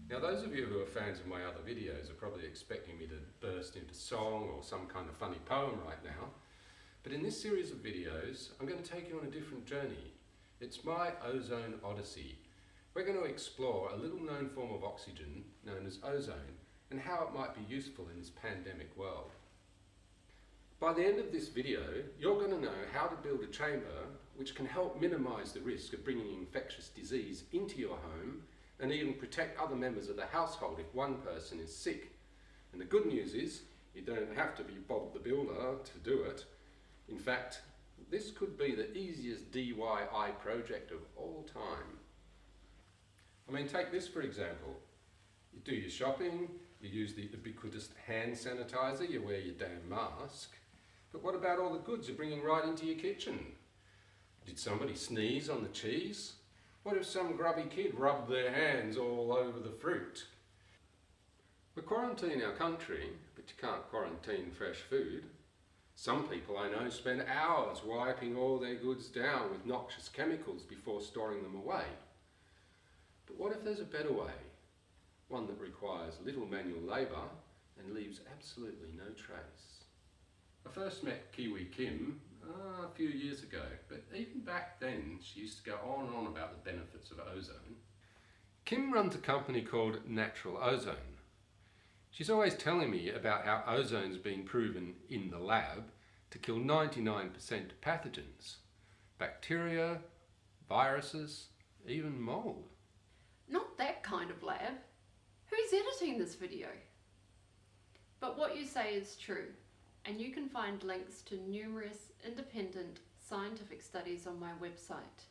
Now those of you who are fans of my other videos are probably expecting me to burst into song or some kind of funny poem right now. But in this series of videos, I'm going to take you on a different journey. It's my Ozone Odyssey. We're going to explore a little known form of oxygen known as ozone and how it might be useful in this pandemic world. By the end of this video, you're going to know how to build a chamber which can help minimise the risk of bringing infectious disease into your home and even protect other members of the household if one person is sick. And the good news is, you don't have to be Bob the Builder to do it. In fact, this could be the easiest DIY project of all time. I mean, take this for example. You do your shopping, you use the ubiquitous hand sanitizer, you wear your damn mask. But what about all the goods you're bringing right into your kitchen? Did somebody sneeze on the cheese? What if some grubby kid rubbed their hands all over the fruit? We quarantine our country, but you can't quarantine fresh food. Some people I know spend hours wiping all their goods down with noxious chemicals before storing them away. But what if there's a better way? One that requires little manual labour and leaves absolutely no trace. I first met Kiwi Kim a few years ago, but even back then she used to go on and on about the benefits of ozone. Kim runs a company called Natural Ozone. She's always telling me about how ozone's been proven in the lab to kill 99% of pathogens, bacteria, viruses, even mould. Not that kind of lab. Who's editing this video? But what you say is true, and you can find links to numerous independent scientific studies on my website.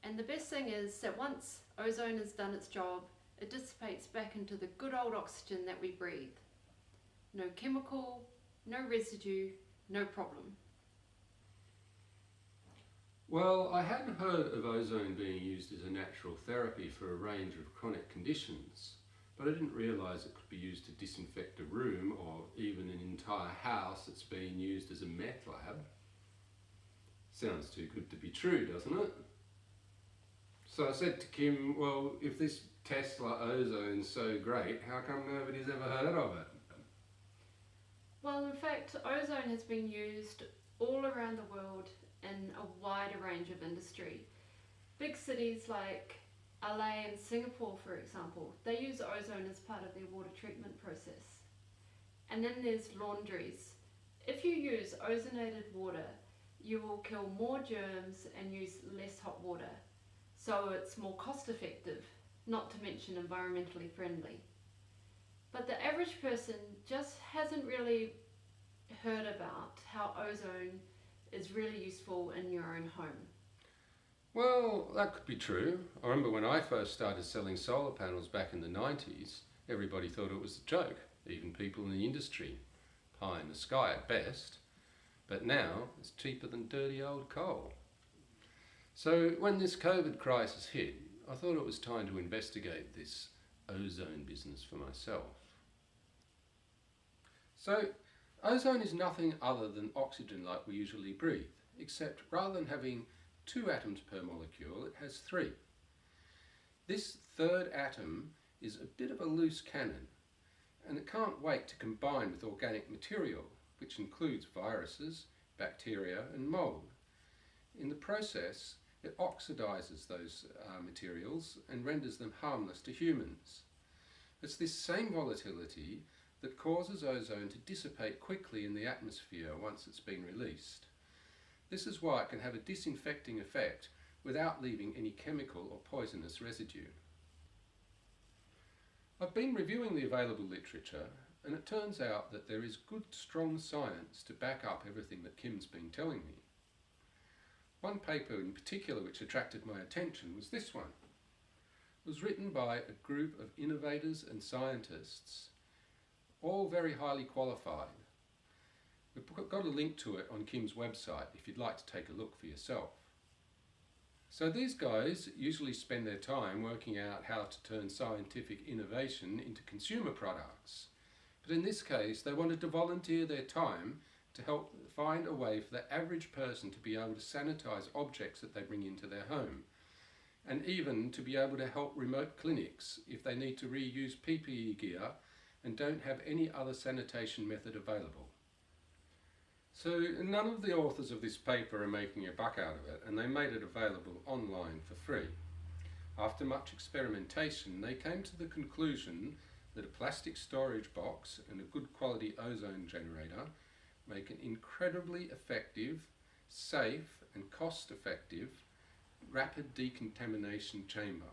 And the best thing is that once ozone has done its job, it dissipates back into the good old oxygen that we breathe. No chemical, no residue, no problem. Well, I hadn't heard of ozone being used as a natural therapy for a range of chronic conditions, but I didn't realise it could be used to disinfect a room or even an entire house that's being used as a meth lab. Sounds too good to be true, doesn't it? So I said to Kim, well, if this Tesla ozone's so great, how come nobody's ever heard of it? Well, in fact, ozone has been used all around the world in a wider range of industry. Big cities like LA and Singapore, for example, they use ozone as part of their water treatment process. And then there's laundries. If you use ozonated water, you will kill more germs and use less hot water. So it's more cost effective, not to mention environmentally friendly. But the average person just hasn't really heard about how ozone is really useful in your own home. Well, that could be true. I remember when I first started selling solar panels back in the 90s, everybody thought it was a joke, even people in the industry. Pie in the sky at best. But now it's cheaper than dirty old coal. So when this COVID crisis hit, I thought it was time to investigate this ozone business for myself. So, ozone is nothing other than oxygen like we usually breathe, except rather than having 2 atoms per molecule, it has 3. This third atom is a bit of a loose cannon, and it can't wait to combine with organic material, which includes viruses, bacteria and mould. In the process, it oxidizes those materials and renders them harmless to humans. It's this same volatility that causes ozone to dissipate quickly in the atmosphere once it's been released. This is why it can have a disinfecting effect without leaving any chemical or poisonous residue. I've been reviewing the available literature, and it turns out that there is good, strong science to back up everything that Kim's been telling me. One paper in particular which attracted my attention was this one. It was written by a group of innovators and scientists, all very highly qualified. We've got a link to it on Kim's website if you'd like to take a look for yourself. So these guys usually spend their time working out how to turn scientific innovation into consumer products. But in this case, they wanted to volunteer their time to help find a way for the average person to be able to sanitize objects that they bring into their home. and even to be able to help remote clinics if they need to reuse PPE gear and don't have any other sanitation method available. So none of the authors of this paper are making a buck out of it, and they made it available online for free. After much experimentation, they came to the conclusion that a plastic storage box and a good quality ozone generator make an incredibly effective, safe and cost-effective rapid decontamination chamber.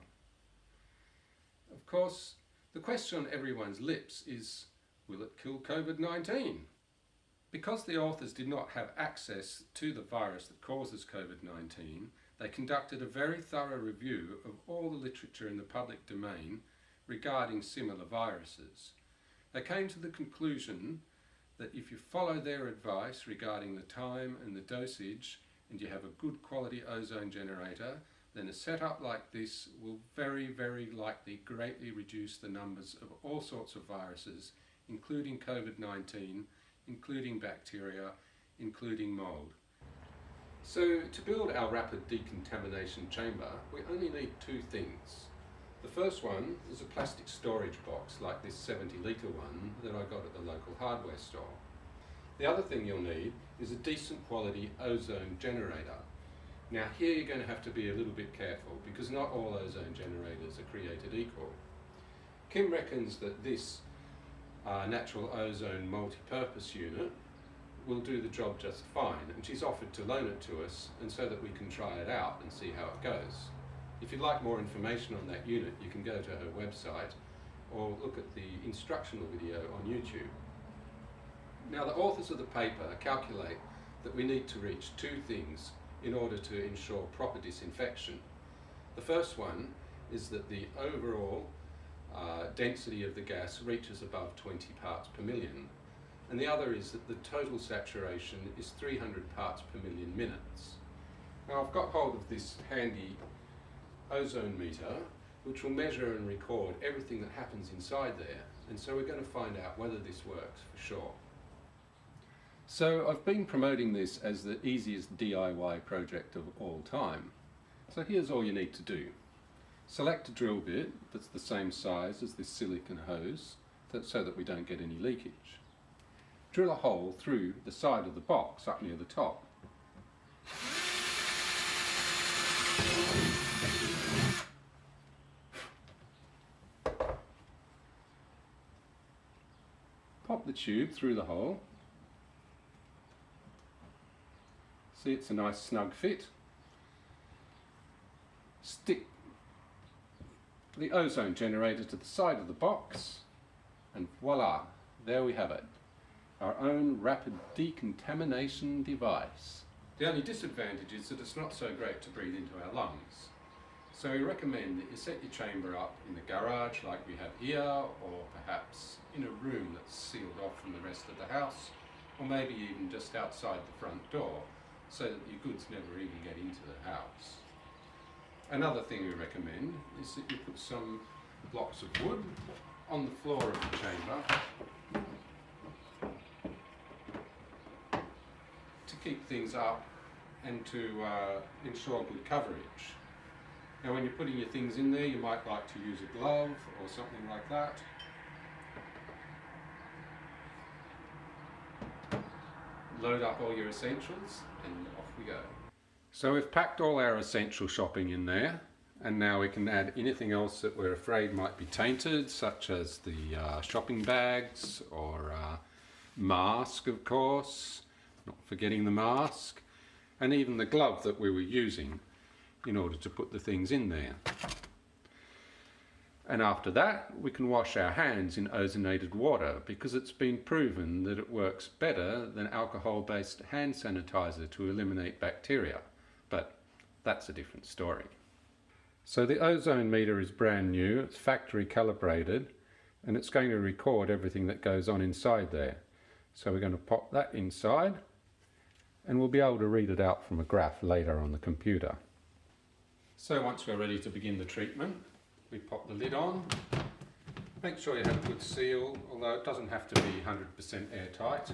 Of course, the question on everyone's lips is, will it kill COVID-19? Because the authors did not have access to the virus that causes COVID-19, they conducted a very thorough review of all the literature in the public domain regarding similar viruses. They came to the conclusion that if you follow their advice regarding the time and the dosage, and you have a good quality ozone generator, then a setup like this will very, very likely greatly reduce the numbers of all sorts of viruses, including COVID-19, including bacteria, including mould. So to build our rapid decontamination chamber, we only need two things. The first one is a plastic storage box like this 70-litre one that I got at the local hardware store. The other thing you'll need is a decent quality ozone generator. Now here you're going to have to be a little bit careful because not all ozone generators are created equal. Kim reckons that this natural ozone multi-purpose unit will do the job just fine, and she's offered to loan it to us and so that we can try it out and see how it goes. If you'd like more information on that unit, you can go to her website or look at the instructional video on YouTube. Now the authors of the paper calculate that we need to reach two things in order to ensure proper disinfection. The first one is that the overall density of the gas reaches above 20 parts per million, and the other is that the total saturation is 300 parts per million minutes. Now I've got hold of this handy ozone meter which will measure and record everything that happens inside there, and so we're going to find out whether this works for sure. So I've been promoting this as the easiest DIY project of all time. So here's all you need to do. Select a drill bit that's the same size as this silicone hose so that we don't get any leakage. Drill a hole through the side of the box up near the top. Pop the tube through the hole. See, it's a nice snug fit. Stick the ozone generator to the side of the box, and voila, there we have it. Our own rapid decontamination device. The only disadvantage is that it's not so great to breathe into our lungs. So we recommend that you set your chamber up in the garage like we have here, or perhaps in a room that's sealed off from the rest of the house, or maybe even just outside the front door, so that your goods never even get into the house. Another thing we recommend is that you put some blocks of wood on the floor of the chamber to keep things up and to ensure good coverage. Now when you're putting your things in there, you might like to use a glove or something like that. Load up all your essentials and off we go. So we've packed all our essential shopping in there, and now we can add anything else that we're afraid might be tainted, such as the shopping bags or mask, of course, not forgetting the mask, and even the glove that we were using in order to put the things in there. And after that, we can wash our hands in ozonated water because it's been proven that it works better than alcohol-based hand sanitizer to eliminate bacteria. But that's a different story. So the ozone meter is brand new, it's factory calibrated, and it's going to record everything that goes on inside there. So we're going to pop that inside, and we'll be able to read it out from a graph later on the computer. So once we're ready to begin the treatment, we pop the lid on. Make sure you have a good seal, although it doesn't have to be 100% airtight.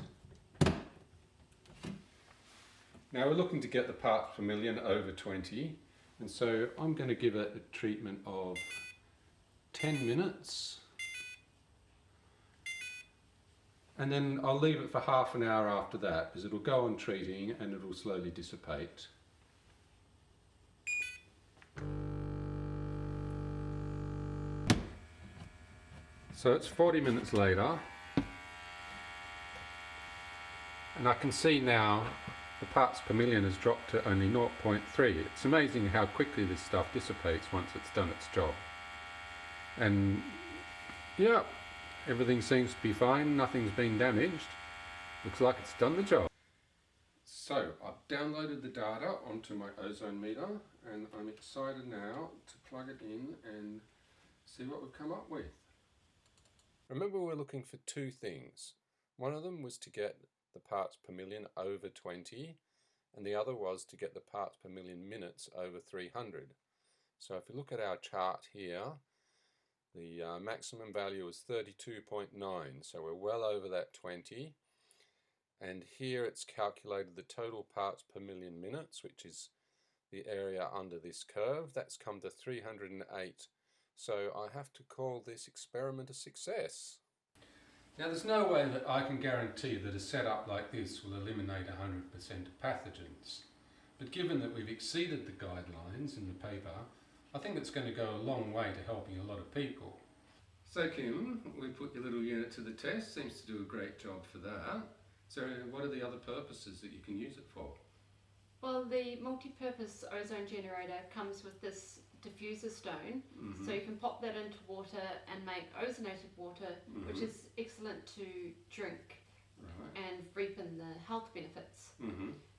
Now we're looking to get the parts per million over 20, And so I'm going to give it a treatment of 10 minutes. And then I'll leave it for half an hour after that, because it'll go on treating and it'll slowly dissipate. So it's 40 minutes later, and I can see now the parts per million has dropped to only 0.3. It's amazing how quickly this stuff dissipates once it's done its job. And yeah, everything seems to be fine, nothing's been damaged. Looks like it's done the job. So I've downloaded the data onto my ozone meter, and I'm excited now to plug it in and see what we've come up with. Remember, we're looking for two things. One of them was to get the parts per million over 20, and the other was to get the parts per million minutes over 300. So if you look at our chart here, the maximum value is 32.9, so we're well over that 20. And here it's calculated the total parts per million minutes, which is the area under this curve. That's come to 308. So I have to call this experiment a success. Now there's no way that I can guarantee that a setup like this will eliminate 100% of pathogens. But given that we've exceeded the guidelines in the paper, I think it's going to go a long way to helping a lot of people. So Kim, we put your little unit to the test, seems to do a great job for that. So what are the other purposes that you can use it for? Well, the multi-purpose ozone generator comes with this diffuser stone, so you can pop that into water and make ozonated water, which is excellent to drink and reap in the health benefits.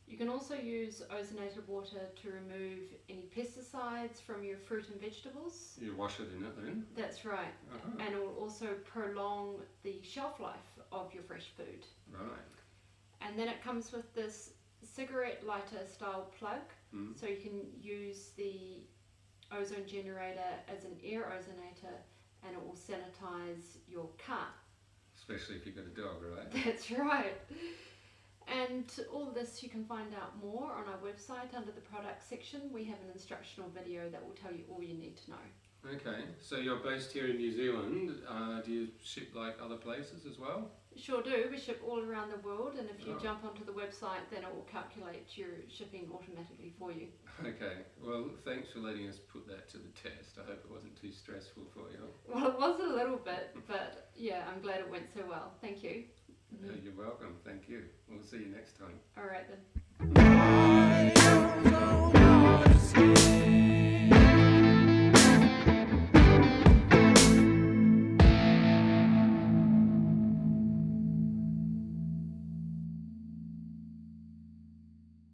You can also use ozonated water to remove any pesticides from your fruit and vegetables. You wash it in it then? That's right. And it will also prolong the shelf life of your fresh food. Right. And then it comes with this cigarette lighter style plug, so you can use the ozone generator as an air ozonator, and it will sanitize your car. Especially if you've got a dog, right? That's right. And all this you can find out more on our website under the product section. We have an instructional video that will tell you all you need to know. Okay, so you're based here in New Zealand. Do you ship like other places as well? Sure do. We ship all around the world, and if you jump onto the website, then it will calculate your shipping automatically for you. Okay, well thanks for letting us put that to the test. I hope it wasn't too stressful for you. Well, it was a little bit, but yeah, I'm glad it went so well. Thank you. You're welcome, thank you. We'll see you next time. All right then.